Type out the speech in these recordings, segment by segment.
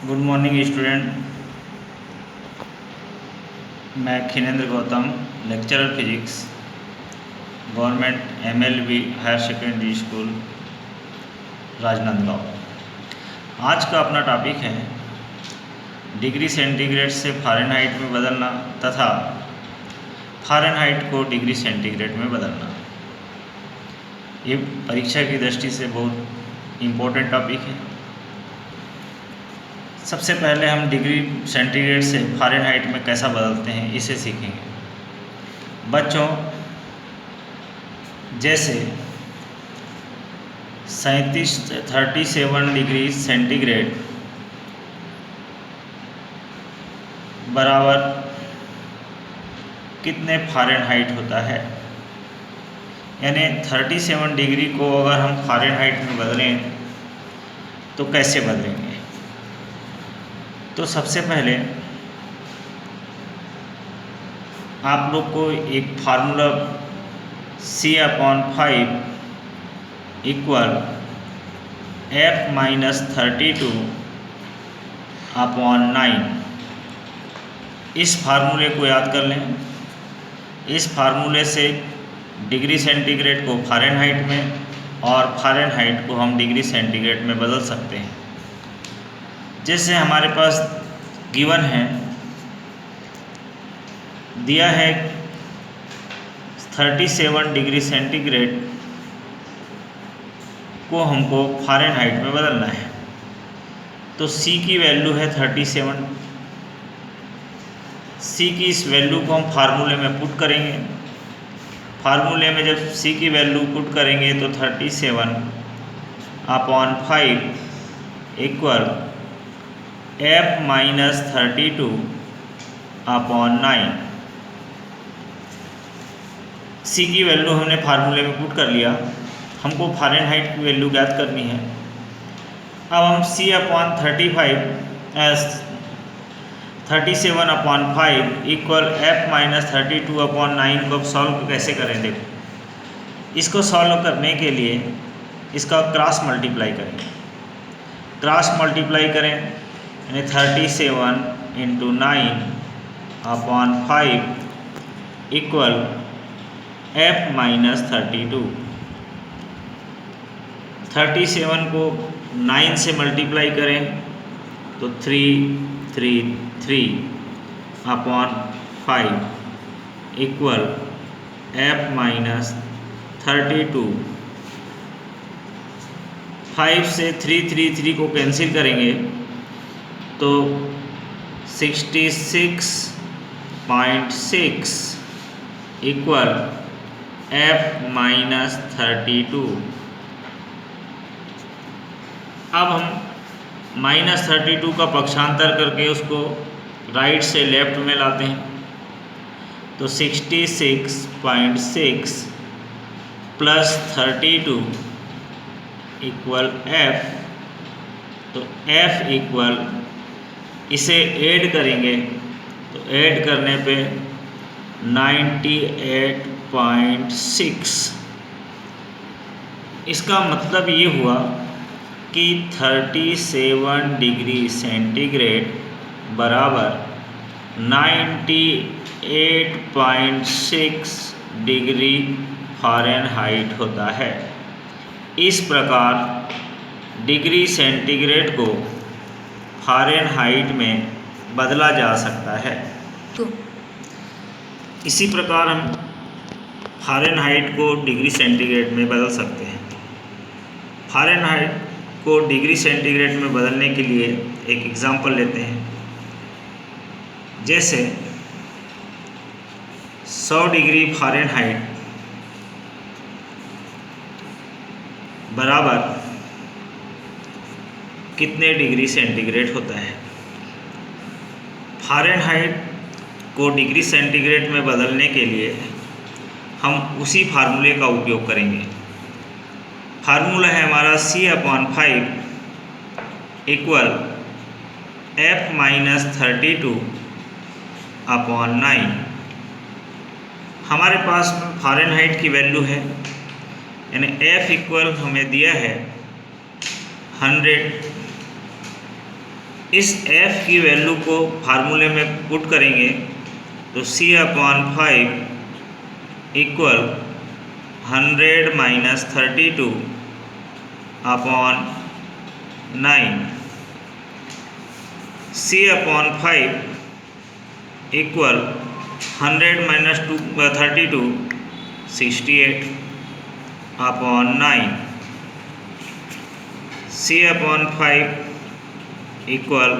Good morning student. मैं Khinendra Gautam, lecturer physics, government MLB higher secondary school Rajnandgaon. आज का अपना टॉपिक है डिग्री सेंटीग्रेड से फ़ारेनहाइट में बदलना तथा फ़ारेनहाइट को डिग्री सेंटीग्रेड में बदलना। ये परीक्षा की दृष्टि से बहुत इम्पोर्टेंट टॉपिक है। सबसे पहले हम डिग्री सेंटीग्रेड से फ़ारेनहाइट में कैसा बदलते हैं इसे सीखेंगे। बच्चों, जैसे 37 डिग्री सेंटीग्रेड बराबर कितने फ़ारेनहाइट होता है, यानी 37 डिग्री को अगर हम फ़ारेनहाइट में बदलें तो कैसे बदलेंगे। तो सबसे पहले आप लोग को एक फार्मूला C/5 इक्वल F-32/9 इस फार्मूले को याद कर लें। इस फार्मूले से डिग्री सेंटीग्रेड को फ़ारेनहाइट में और फ़ारेनहाइट को हम डिग्री सेंटीग्रेड में बदल सकते हैं। जैसे हमारे पास गिवन है, दिया है 37 डिग्री सेंटीग्रेड को हमको फ़ारेनहाइट में बदलना है, तो C की वैल्यू है 37। C की इस वैल्यू को हम फार्मूले में पुट करेंगे। फार्मूले में जब C की वैल्यू पुट करेंगे तो 37/5 इक्वल F-32/9। C की वैल्यू हमने फार्मूले में पुट कर लिया। हमको फ़ारेनहाइट की वैल्यू ज्ञात करनी है। अब हम C/37/5 इक्वल F-32/9 को सॉल्व कैसे करें। देखो, इसको सॉल्व करने के लिए इसका क्रॉस मल्टीप्लाई करेंगे। क्रॉस मल्टीप्लाई करें यानी 37 × 9/5 इक्वल F-32। 37 को 9 से मल्टीप्लाई करें तो 333/5 इक्वल F-32। 5 से 333 को कैंसिल करेंगे तो 66.6 इक्वल F-32। अब हम -32 का पक्षांतर करके उसको राइट से लेफ्ट में लाते हैं तो 66.6 + 32 इक्वल F। तो F इक्वल, इसे ऐड करेंगे तो ऐड करने पे 98.6। इसका मतलब ये हुआ कि 37 डिग्री सेंटीग्रेड बराबर 98.6 डिग्री फ़ारेनहाइट होता है। इस प्रकार डिग्री सेंटीग्रेड को फ़ारेनहाइट में बदला जा सकता है। इसी प्रकार हम फ़ारेनहाइट को डिग्री सेंटीग्रेड में बदल सकते हैं। फ़ारेनहाइट को डिग्री सेंटीग्रेड में बदलने के लिए एक एग्जांपल लेते हैं। जैसे 100 डिग्री फ़ारेनहाइट बराबर कितने डिग्री सेंटीग्रेड होता है। फ़ारेनहाइट को डिग्री सेंटीग्रेड में बदलने के लिए हम उसी फार्मूले का उपयोग करेंगे। फार्मूला है हमारा C/5 इक्वल F-32/9। हमारे पास फ़ारेनहाइट की वैल्यू है, यानी F इक्वल हमें दिया है 100 इस f की वैल्यू को फार्मूले में पुट करेंगे तो C/5 equal 100 minus 32/9। C/5 equal 100 minus 32 68/9। C/5 equal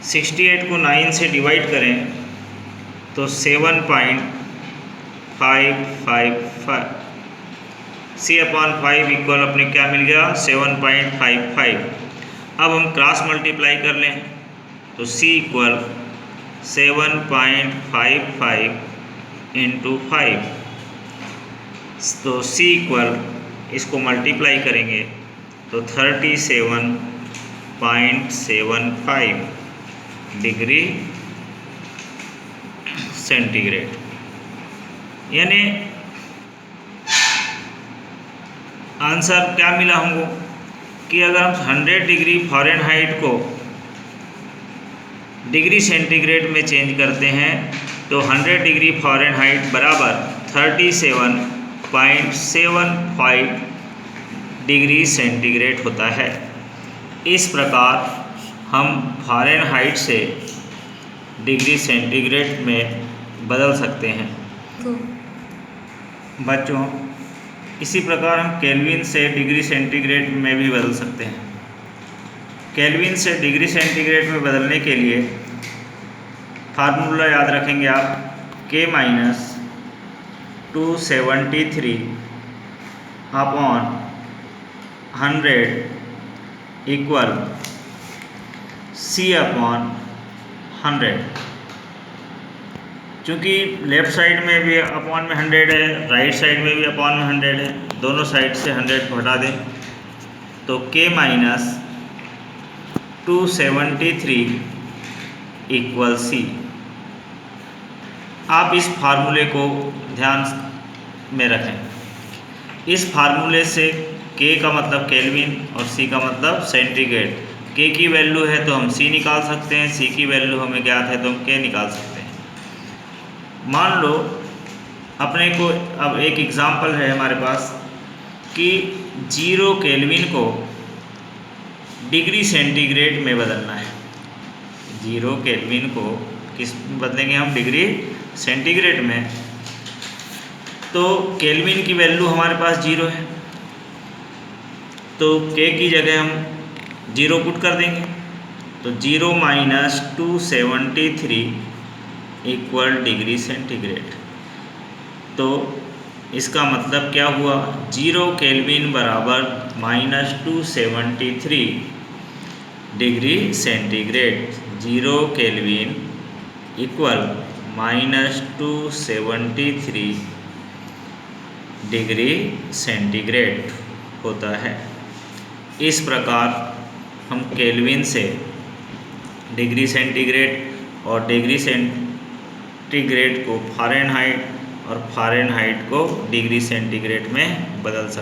68 को 9 से डिवाइड करें तो 7.555। C/5 इक्वल अपने क्या मिल गया 7.55। अब हम क्रॉस मल्टीप्लाई कर लें तो C इक्वल 7.55 इंटू 5, तो C इक्वल इसको मल्टीप्लाई करेंगे तो 37.75 डिग्री सेंटीग्रेड। यानी आंसर क्या मिला हमको कि अगर हम 100 डिग्री फ़ारेनहाइट को डिग्री सेंटीग्रेड में चेंज करते हैं तो 100 डिग्री फ़ारेनहाइट बराबर 37.75 डिग्री सेंटीग्रेड होता है। इस प्रकार हम फ़ारेनहाइट से डिग्री सेंटीग्रेड में बदल सकते हैं। बच्चों, इसी प्रकार हम केल्विन से डिग्री सेंटीग्रेड में भी बदल सकते हैं। केल्विन से डिग्री सेंटीग्रेड में बदलने के लिए फार्मूला याद रखेंगे आप, K-273/100 इक्वल C/100। चूँकि लेफ़्ट साइड में भी अपॉन में 100 है, राइट साइड में भी अपॉन में 100 है, दोनों साइड से 100 को हटा दें तो K-273 इक्वल C। आप इस फार्मूले को ध्यान में रखें। इस फार्मूले से K का मतलब केल्विन और C का मतलब सेंटीग्रेड। K की वैल्यू है तो हम C निकाल सकते हैं, C की वैल्यू हमें ज्ञात है तो हम K निकाल सकते हैं। मान लो अपने को अब एक एग्जाम्पल है हमारे पास कि 0 केल्विन को डिग्री सेंटीग्रेड में बदलना है। 0 केल्विन को किस में बदलेंगे हम? डिग्री सेंटीग्रेड में। तो केल्विन की वैल्यू हमारे पास 0 है तो K की जगह हम 0 पुट कर देंगे तो 0 माइनस 273 इक्वल डिग्री सेंटीग्रेड। तो इसका मतलब क्या हुआ? 0 केल्विन बराबर -273 degree centigrade. 0 kelvin equal -273 degree centigrade होता है। इस प्रकार हम केल्विन से डिग्री सेंटीग्रेड और डिग्री सेंटीग्रेड को फ़ारेनहाइट और फ़ारेनहाइट को डिग्री सेंटीग्रेड में बदल सकते हैं।